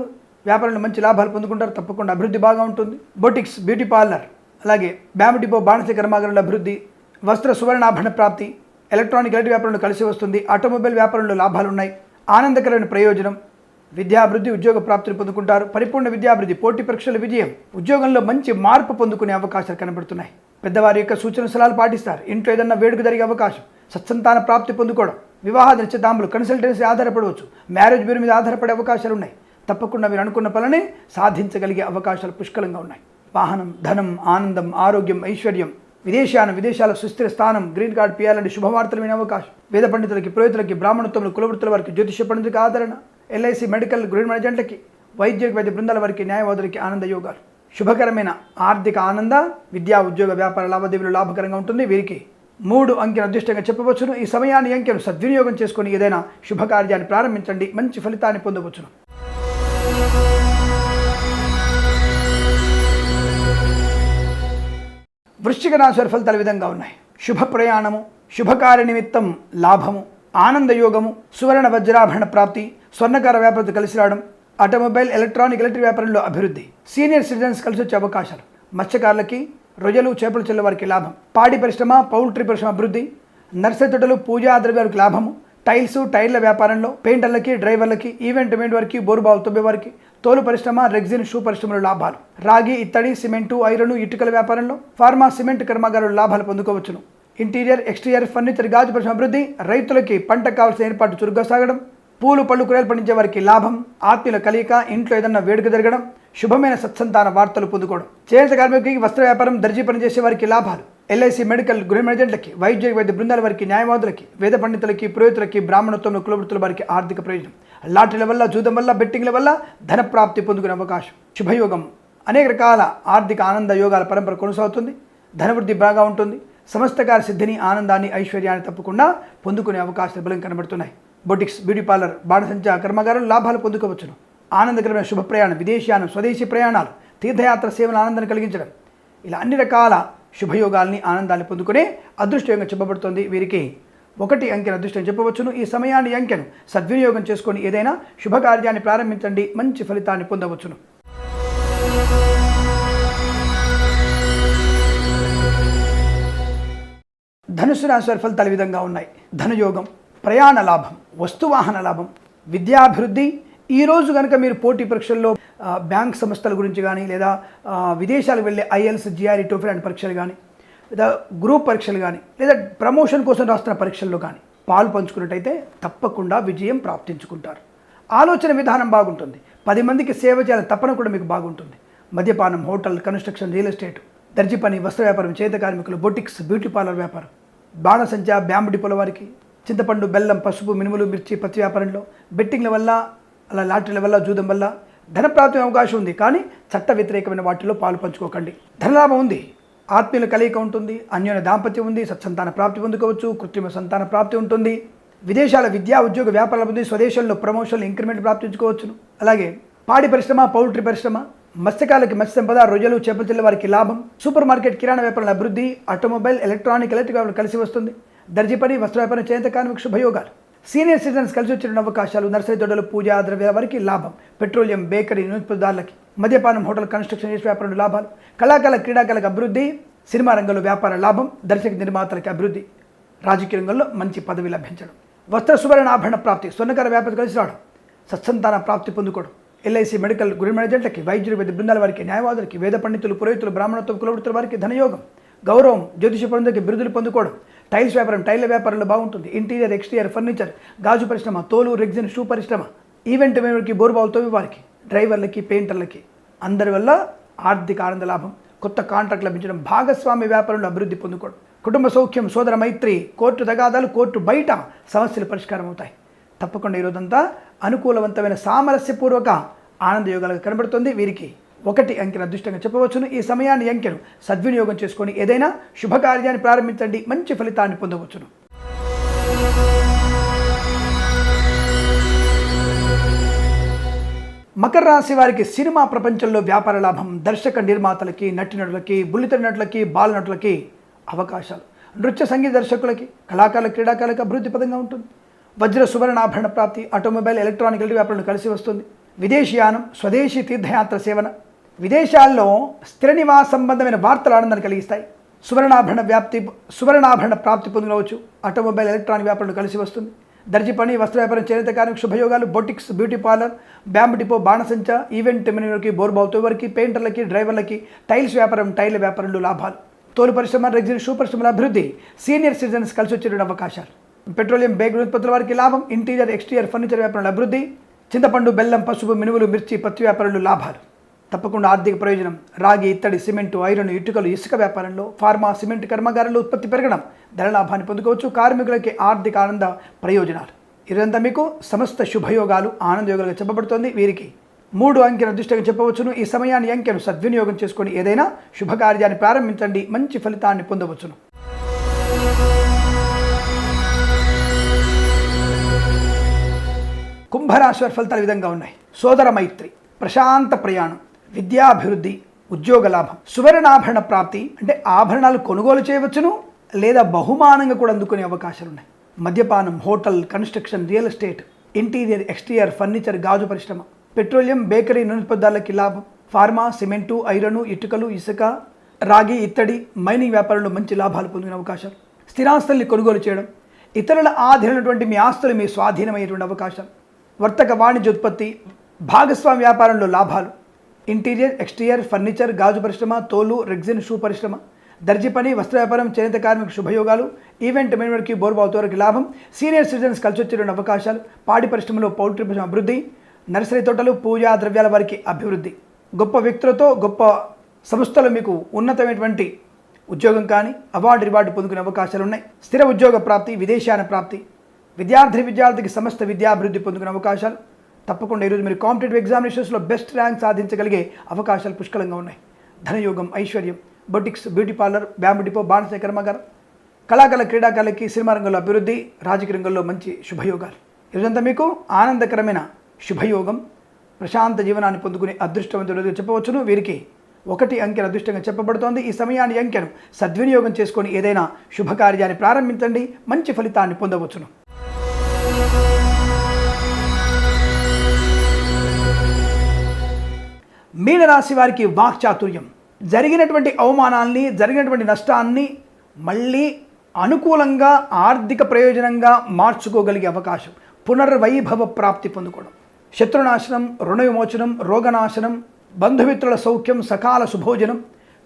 వ్యాపారంలో మంచి లాభాలు పొందుకుంటారు. తప్పకుండా అభివృద్ధి బాగా ఉంటుంది. బొటిక్స్, బ్యూటీ పార్లర్, అలాగే బ్యాంబు డిపో, బాణస కర్మాగారంలో అభివృద్ధి, వస్త్ర సువర్ణాభరణ ప్రాప్తి, ఎలక్ట్రానిక్ ఎలక్ట్రిక్ వ్యాపారంలో కలిసి వస్తుంది. ఆటోమొబైల్ వ్యాపారంలో లాభాలు ఉన్నాయి. ఆనందకరమైన ప్రయోజనం, విద్యాభివృద్ధి, ఉద్యోగ ప్రాప్తిని పొందుకుంటారు. పరిపూర్ణ విద్యాభివృద్ధి, పోటీ పరీక్షల విజయం, ఉద్యోగంలో మంచి మార్పు పొందుకునే అవకాశాలు కనబడుతున్నాయి. పెద్దవారి యొక్క సూచన సలహాలు పాటిస్తారు. ఇంట్లో ఏదన్నా వేడుక జరిగే అవకాశం, సత్సంతాన ప్రాప్తి పొందుకోవడం, వివాహ నిశ్చితాంబులు, కన్సల్టెన్సీ ఆధారపడవచ్చు, మ్యారేజ్ బ్యూరో మీద ఆధారపడే అవకాశాలు ఉన్నాయి. తప్పకుండా మీరు అనుకున్న పనులని సాధించగలిగే అవకాశాలు పుష్కలంగా ఉన్నాయి. వాహనం, ధనం, ఆనందం, ఆరోగ్యం, ఐశ్వర్యం, విదేశాల సుస్థిర స్థానం, గ్రీన్ కార్డ్, పిఆర్ లాంటి శుభవార్తలు వినే అవకాశం, వేద పండితులకి, పురోహితులకి, బ్రాహ్మణత్వములు, కులవృత్తుల వారికి, జ్యోతిష పండితులకి ఆదరణ, ఎల్ఐసి, మెడికల్, గృహ ఏజెంట్లకి, వైద్య బృందాల వారికి, న్యాయవాదులకి ఆనంద యోగాలు, శుభకరమైన ఆర్థిక ఆనంద, విద్యా, ఉద్యోగ, వ్యాపార లావాదేవీలు లాభకరంగా ఉంటుంది. వీరికి 3 అంకెను అదృష్టంగా చెప్పవచ్చును. ఈ సమయాన్ని అంకెను సద్వినియోగం చేసుకొని ఏదైనా శుభకార్యాన్ని ప్రారంభించండి, మంచి ఫలితాన్ని పొందవచ్చును. వృశ్చిక రాశి వారి ఫలితాలు విధంగా ఉన్నాయి. శుభ ప్రయాణము, శుభకార్య నిమిత్తం లాభము, ఆనందయోగము, సువర్ణ వజ్రాభరణ ప్రాప్తి, స్వర్ణకార వ్యాపారంతో కలిసి రావడం, ఆటోమొబైల్, ఎలక్ట్రానిక్ ఎలక్ట్రిక్ వ్యాపారంలో అభివృద్ధి, సీనియర్ సిటిజన్స్ కలిసి వచ్చే అవకాశాలు, మత్స్యకారులకి, రొయ్యలు, చేపల చెల్ల వారికి లాభం, పాడి పరిశ్రమ, పౌల్ట్రీ పరిశ్రమ అభివృద్ధి, నర్సరీ తోటలు, పూజా ద్రవ్యాలకు లాభము, టైల్స్, టైర్ల వ్యాపారంలో, పెయింటర్లకి, డ్రైవర్లకి, ఈవెంట్ మెయిన్ వారికి, బోరుబావులు తవ్వే వారికి, తోలు పరిశ్రమ, రెగ్జిన్, షూ పరిశ్రమలో లాభాలు, రాగి, ఇత్తడి, సిమెంటు, ఐరను, ఇటుకల వ్యాపారంలో, ఫార్మా, సిమెంట్ కర్మాగారంలో లాభాలు పొందుకోవచ్చును. ఇంటీరియర్, ఎక్స్టీరియర్, ఫర్నిచర్, గాజు పరిశ్రమ అభివృద్ధి, రైతులకి పంటకు కావాల్సిన ఏర్పాటు చురుగ్గా సాగడం, పూలు, పళ్ళు, కూరలు పండించే వారికి లాభం, ఆత్మీయుల కలయిక, ఇంట్లో ఏదన్నా వేడుక జరగడం, శుభమైన సత్సంతాన వార్తలు పొందుకోవడం, చేనేత కార్మికులకి, వస్త్ర వ్యాపారం, దర్జీ పనిచేసే వారికి లాభాలు, ఎల్ఐసి, మెడికల్, గృహ ఏజెంట్లకి, వైద్య బృందాల వారికి, న్యాయవాదులకి, వేద పండితులకి, పురోహితులకి, బ్రాహ్మణత్వంలో, కులవృత్తుల వారికి ఆర్థిక ప్రయోజనం, లాటరీల వల్ల, జూదం వల్ల, బెట్టింగ్ల వల్ల ధన ప్రాప్తి పొందుకునే అవకాశం, శుభయోగం, అనేక రకాల ఆర్థిక ఆనంద యోగాల పరంపర కొనసాగుతుంది. ధనవృద్ధి బాగా ఉంటుంది. సమస్తకాల సిద్ధిని, ఆనందాన్ని, ఐశ్వర్యాన్ని తప్పకుండా పొందుకునే అవకాశాలు బలం కనబడుతున్నాయి. బొటిక్స్, బ్యూటీ పార్లర్, బాణసంచ కర్మాగారం లాభాలు పొందుకోవచ్చును. ఆనందకరమైన శుభ ప్రయాణం, విదేశీయానం, స్వదేశీ ప్రయాణాలు, తీర్థయాత్ర సేవల ఆనందాన్ని కలిగించడం, ఇలా అన్ని రకాల శుభయోగాల్ని, ఆనందాన్ని పొందుకునే అదృష్టయోగంగా చెప్పబడుతుంది. వీరికి 1 అంకెను అదృష్టం చెప్పవచ్చును. ఈ సమయాన్ని అంకెను సద్వినియోగం చేసుకొని ఏదైనా శుభకార్యాన్ని ప్రారంభించండి, మంచి ఫలితాన్ని పొందవచ్చును. ధనుసు రాశి వారి ఫలితాలు ఈ విధంగా ఉన్నాయి. ధనయోగం, ప్రయాణ లాభం, వస్తువాహన లాభం, విద్యాభివృద్ధి. ఈరోజు కనుక మీరు పోటీ పరీక్షల్లో బ్యాంక్ సంస్థల గురించి కానీ లేదా విదేశాలకు వెళ్ళే ఐఎల్స్, జిఆర్ఈ, టోఫెల్ లాంటి పరీక్షలు కానీ లేదా గ్రూప్ పరీక్షలు కానీ లేదా ప్రమోషన్ కోసం రాస్తున్న పరీక్షల్లో కానీ పాలు పంచుకున్నట్టయితే తప్పకుండా విజయం ప్రాప్తించుకుంటారు. ఆలోచన విధానం బాగుంటుంది. 10 మందికి సేవ చేయాలని తపన కూడా మీకు బాగుంటుంది. మద్యపానం, హోటల్, కన్స్ట్రక్షన్, రియల్ ఎస్టేట్, దర్జీ పని, వస్త్ర వ్యాపారం, చేత కార్మికులు, బొటిక్స్, బ్యూటీ పార్లర్ వ్యాపారం, బాణసంచా, బ్యాంబు డిపోల వారికి, చింతపండు, బెల్లం, పసుపు, మినుములు, మిర్చి, పత్తి వ్యాపారంలో, బెట్టింగ్ల వల్ల, అలా లాటరీల వల్ల, జూదం వల్ల ధన ప్రాప్తి అవకాశం ఉంది. కానీ చట్ట వ్యతిరేకమైన వాటిలో పాలు పంచుకోకండి. ధనలాభం ఉంది, ఆత్మీయుల కలయిక ఉంటుంది, అన్యోన్య దాంపత్యం ఉంది, సత్సంతాన ప్రాప్తి పొందుకోవచ్చు, కృత్రిమ సంతాన ప్రాప్తి ఉంటుంది, విదేశాల విద్యా, ఉద్యోగ, వ్యాపారాల ఉంది, స్వదేశంలో ప్రమోషన్లు, ఇంక్రిమెంట్ ప్రాప్తించుకోవచ్చును. అలాగే పాడి పరిశ్రమ, పౌల్ట్రీ పరిశ్రమ, మత్స్యకాలకి మత్స్య సంపద, రొయ్యలు, చేపల వారికి లాభం, సూపర్ మార్కెట్, కిరాణా వ్యాపారాల అభివృద్ధి, ఆటోమొబైల్, ఎలక్ట్రిక్ వ్యాపారం కలిసి వస్తుంది. దర్జీ పని, వస్త్ర వ్యాపారం, చేనేత కార్మిక శుభయోగాలు. సీనియర్ సిటిజన్స్ కలిసి వచ్చిన అవకాశాలు. నర్సరీ తోటలు, పూజా ద్రవ్యాల వారికి లాభం. పెట్రోలియం, బేకరీ, నూనెదారులకి, మద్యపానం, హోటల్, కన్స్ట్రక్షన్ వ్యాపారం లాభాలు. కళాకాల, క్రీడాకాలకు అభివృద్ధి. సినిమా రంగంలో వ్యాపార లాభం. దర్శక నిర్మాతలకి అభివృద్ధి. రాజకీయ రంగంలో మంచి పదవి లభించడం. వస్త్ర సువర్ణ ఆభరణ ప్రాప్తి. స్వర్ణకార వ్యాపారం కలిసి రావడం. సత్సంతాన ప్రాప్తి పొందుకోవడం. ఎల్ఐసి, మెడికల్, గృహ మేనేజెంట్లకి, వైద్యులు, వైద్య బృందాల వారికి, న్యాయవాదులకి, వేద పండితులు, పురోహితులు, బ్రాహ్మణత్వం, కులవృత్తుల వారికి ధనయోగం. గౌరవం, జ్యోతిష పండితులకి బిరుదులు పొందుకోవడం. టైల్స్ వ్యాపారం, టైల్ వ్యాపారంలో బాగుంటుంది. ఇంటీరియర్, ఎక్స్టీరియర్, ఫర్నిచర్, గాజు పరిశ్రమ, తోలు, రెగ్జిన్, షూ పరిశ్రమ, ఈవెంట్ మేనర్కి, బోర్బావులు తోవి వారికి, డ్రైవర్లకి, పెయింటర్లకి అందరి వల్ల ఆర్థిక ఆనంద లాభం. కొత్త కాంట్రాక్ట్ లభించడం. భాగస్వామి వ్యాపారంలో అభివృద్ధి పొందుకోవడం. కుటుంబ సౌఖ్యం, సోదర మైత్రి, కోర్టు తగాదాలు, కోర్టు బయట సమస్యలు పరిష్కారం అవుతాయి. తప్పకుండా ఈరోజంతా అనుకూలవంతమైన సామరస్యపూర్వక ఆనంద యోగాలకు కనబడుతుంది. వీరికి 1 అంకెను అదృష్టంగా చెప్పవచ్చును. ఈ సమయాన్ని అంకెను సద్వినియోగం చేసుకొని ఏదైనా శుభకార్యాన్ని ప్రారంభించండి, మంచి ఫలితాన్ని పొందవచ్చును. మకర రాశి వారికి సినిమా ప్రపంచంలో వ్యాపార లాభం. దర్శక నిర్మాతలకి, నటినటులకి, బుల్లితెర నటులకి, బాలనటులకి అవకాశాలు. నృత్య సంగీత దర్శకులకి, కళాకారుల, క్రీడాకారులకు అభివృద్ధి పదంగా ఉంటుంది. వజ్ర సువర్ణాభరణ ప్రాప్తి. ఆటోమొబైల్, ఎలక్ట్రానిక్ వ్యాపారం కలిసి వస్తుంది. విదేశీయానం, స్వదేశీ తీర్థయాత్ర సేవన. విదేశాల్లో స్థిర నివాస సంబంధమైన వార్తలు ఆనందాన్ని కలిగిస్తాయి. సువర్ణాభరణ ప్రాప్తి పొందవచ్చు. ఆటోమొబైల్, ఎలక్ట్రానిక్ వ్యాపారం కలిసి వస్తుంది. దర్జీ పని, వస్త్ర వ్యాపారం, చేనేత కార్మిక శుభయోగాలు. Boutiques, beauty parlour, bamboo depot, బాణసంచ, ఈవెంట్ మేనేజర్కి, బోర్బావుతో వారికి, పెయింటర్లకి, డ్రైవర్లకి, టైల్స్ వ్యాపారం, టైల్ వ్యాపారంలో లాభాలు. తోలు పరిశ్రమ, రెగ్జిన్, షూ పరిశ్రమల అభివృద్ధి. సీనియర్ సిటిజన్స్ కలిసి వచ్చిన అవకాశాలు. పెట్రోలియం, బేకరీ ఉత్పత్తుల వారికి లాభం. ఇంటీరియర్, ఎక్స్టీరియర్, ఫర్నిచర్ వ్యాపారంలో అభివృద్ధి. చింతపండు, బెల్లం, పసుపు, మినుములు, మిర్చి, పత్తి వ్యాపారంలో లాభాలు. తప్పకుండా ఆర్థిక ప్రయోజనం. రాగి, ఇత్తడి, సిమెంటు, ఐరన్, ఇటుకలు, ఇసుక వ్యాపారంలో, ఫార్మా, సిమెంట్ కర్మాగారాల్లో ఉత్పత్తి పెరగడం, ధన లాభాన్ని పొందుకోవచ్చు. కార్మికులకి ఆర్థిక ఆనంద ప్రయోజనాలు. ఇదంతా మీకు సమస్త శుభయోగాలు, ఆనందయోగాలుగా చెప్పబడుతోంది. వీరికి 3 అంకెను అదృష్టంగా చెప్పవచ్చును. ఈ సమయాన్ని అంకెను సద్వినియోగం చేసుకొని ఏదైనా శుభకార్యాన్ని ప్రారంభించండి, మంచి ఫలితాన్ని పొందవచ్చును. కుంభరాశి వారి ఫలితాలు ఈ విధంగా ఉన్నాయి. సోదర మైత్రి, ప్రశాంత ప్రయాణం, విద్యాభివృద్ధి, ఉద్యోగ లాభం, సువర్ణాభరణ ప్రాప్తి. అంటే ఆభరణాలు కొనుగోలు చేయవచ్చును లేదా బహుమానంగా కూడా అందుకునే అవకాశాలు ఉన్నాయి. మద్యపానం, hotel, construction, real estate, interior, exterior, furniture, గాజు పరిశ్రమ, పెట్రోలియం, బేకరీ, నూనె పదార్థాలకి లాభం. ఫార్మా, సిమెంటు, ఐరను, ఇటుకలు, ఇసుక, రాగి, ఇత్తడి, మైనింగ్ వ్యాపారంలో మంచి లాభాలు పొందుకునే అవకాశాలు. స్థిరాస్తుల్ని కొనుగోలు చేయడం, ఇతరుల ఆధీనటువంటి మీ ఆస్తులు మీ స్వాధీనమయ్యేటువంటి అవకాశాలు. వర్తక, వాణిజ్యోత్పత్తి, భాగస్వామి వ్యాపారంలో లాభాలు. ఇంటీరియర్, ఎక్స్టీరియర్, ఫర్నిచర్, గాజు పరిశ్రమ, తోలు, రెగ్జిన్, షూ పరిశ్రమ, దర్జీ పని, వస్త్ర వ్యాపారం, చేనేత కార్మిక శుభయోగాలు. ఈవెంట్ మేనేజర్కి, బోర్బావుతో వారికి లాభం. సీనియర్ సిటిజన్స్ కలిసి వచ్చే అవకాశాలు. పాడి పరిశ్రమలో, పౌల్ట్రీ పరిశ్రమ అభివృద్ధి. నర్సరీ తోటలు, పూజా ద్రవ్యాల వారికి అభివృద్ధి. గొప్ప వ్యక్తులతో, గొప్ప సంస్థలు మీకు ఉన్నతమైనటువంటి ఉద్యోగం కానీ అవార్డు, రివార్డు పొందుకునే అవకాశాలు ఉన్నాయి. స్థిర ఉద్యోగ ప్రాప్తి, విదేశాన ప్రాప్తి. విద్యార్థికి సమస్త విద్యాభివృద్ధి పొందుకునే అవకాశాలు. తప్పకుండా ఈరోజు మీరు కాంపిటేటివ్ ఎగ్జామినేషన్స్లో బెస్ట్ ర్యాంక్ సాధించగలిగే అవకాశాలు పుష్కలంగా ఉన్నాయి. ధనయోగం, ఐశ్వర్యం, boutiques, beauty parlour, bamboo depot, బాణసంచ కర్మాగారం, కళాకారుల, క్రీడాకారులకి, సినిమా రంగంలో అభివృద్ధి, రాజకీయ రంగంలో మంచి శుభయోగాలు. ఈరోజంతా మీకు ఆనందకరమైన శుభయోగం, ప్రశాంత జీవనాన్ని పొందుకునే అదృష్టవంతులుగా చెప్పవచ్చును. వీరికి 1 అంకెను అదృష్టంగా చెప్పబడుతోంది. ఈ సమయాన్ని అంకెను సద్వినియోగం చేసుకొని ఏదైనా శుభకార్యాన్ని ప్రారంభించండి, మంచి ఫలితాన్ని పొందవచ్చును. మీనరాశి వారికి వాక్చాతుర్యం. జరిగినటువంటి అవమానాల్ని, జరిగినటువంటి నష్టాన్ని మళ్ళీ అనుకూలంగా ఆర్థిక ప్రయోజనంగా మార్చుకోగలిగే అవకాశం, పునర్వైభవ ప్రాప్తి పొందుకోవడం, శత్రునాశనం, రుణ విమోచనం, రోగనాశనం, బంధుమిత్రుల సౌఖ్యం, సకాల శుభోజనం,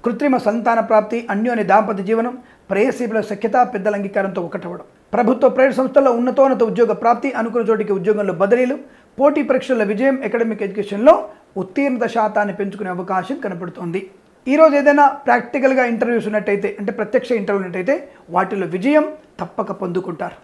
కృత్రిమ సంతాన ప్రాప్తి, అన్యోన్య దాంపత్య జీవనం, ప్రేయసీపుల సఖ్యత, పెద్దల అంగీకారంతో ఒకటవడం, ప్రభుత్వ ప్రైవేట్ సంస్థల్లో ఉన్నతోన్నత ఉద్యోగ ప్రాప్తి, అనుకున్న చోటికి ఉద్యోగంలో బదిలీలు, పోటీ పరీక్షల్లో విజయం, అకాడమిక్ ఎడ్యుకేషన్లో ఉత్తీర్ణత శాతాన్ని పెంచుకునే అవకాశం కనపడుతోంది. ఈరోజు ఏదైనా ప్రాక్టికల్గా ఇంటర్వ్యూస్ ఉన్నట్టయితే, అంటే ప్రత్యక్ష ఇంటర్వ్యూ ఉన్నట్టయితే వాటిలో విజయం తప్పక పొందుకుంటారు.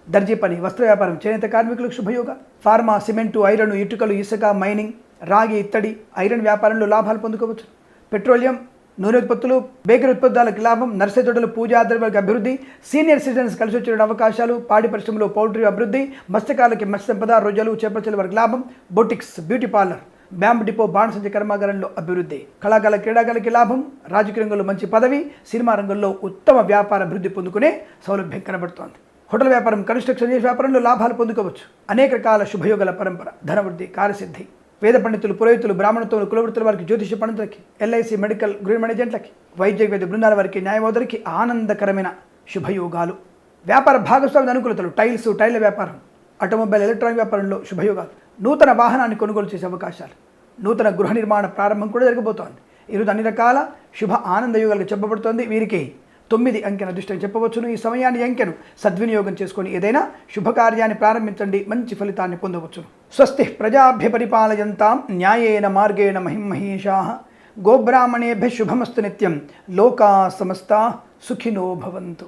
దర్జీ పని, వస్త్ర వ్యాపారం, చేనేత కార్మికులకు శుభయోగ, ఫార్మా, సిమెంటు, ఐరన్, ఇటుకలు, ఇసుక, మైనింగ్, రాగి, ఇత్తడి, ఐరన్ వ్యాపారంలో లాభాలు పొందుకోవచ్చు. పెట్రోలియం, నూనె ఉత్పత్తులు, బేకరీ ఉత్పత్తులకు లాభం, నర్సరీ తోటలు, పూజా ద్రవ్యాలకు అభివృద్ధి, సీనియర్ సిటిజన్స్ కలిసి వచ్చే అవకాశాలు, పాడి పరిశ్రమలో పౌల్ట్రీ అభివృద్ధి, మత్స్యకారులకి మత్స్య సంపద, రొయ్యలు, చేపల వారికి లాభం, boutiques, beauty parlour, bamboo depot, బాణసంచ కర్మాగారంలో అభివృద్ధి, కళాకాల క్రీడాకారులకి లాభం, రాజకీయ రంగంలో మంచి పదవి, సినిమా రంగంలో ఉత్తమ వ్యాపార అభివృద్ధి పొందుకునే సౌలభ్యం కనబడుతోంది. హోటల్ వ్యాపారం, కన్స్ట్రక్షన్ వ్యాపారంలో లాభాలు పొందుకోవచ్చు. అనేక రకాల శుభయోగాల పరంపర, ధనవృద్ధి, కార్యసిద్ధి, వేద పండితులు, పురోహితులు, బ్రాహ్మణత్వం, కులవృత్తుల వారికి, జ్యోతిష పండితులకి, ఎల్ఐసి, మెడికల్, గృహ మేనేజెంట్లకి, వైద్య వైద్య బృందాల వారికి, న్యాయవాదులకి ఆనందకరమైన శుభయోగాలు. వ్యాపార భాగస్వామ్య అనుకూలతలు, టైల్స్, టైల్ వ్యాపారం, ఆటోమొబైల్, ఎలక్ట్రానిక్ వ్యాపారంలో శుభయోగాలు, నూతన వాహనాన్ని కొనుగోలు చేసే అవకాశాలు, నూతన గృహ నిర్మాణ ప్రారంభం కూడా జరగబోతోంది. ఈరోజు అన్ని రకాల శుభ ఆనందయోగాలుగా చెప్పబడుతోంది. వీరికి 9 అంకెను అదృష్టం చెప్పవచ్చును. ఈ సమయాన్ని అంకెను సద్వినియోగం చేసుకొని ఏదైనా శుభకార్యాన్ని ప్రారంభించండి, మంచి ఫలితాన్ని పొందవచ్చును. స్వస్తి ప్రజాభ్య పరిపాలయంతాం న్యాయేన మార్గేణ మహిమహేషాః గోబ్రాహ్మణేభ్యః శుభమస్తు నిత్యం. లోకా సమస్తా సుఖినో భవంతు.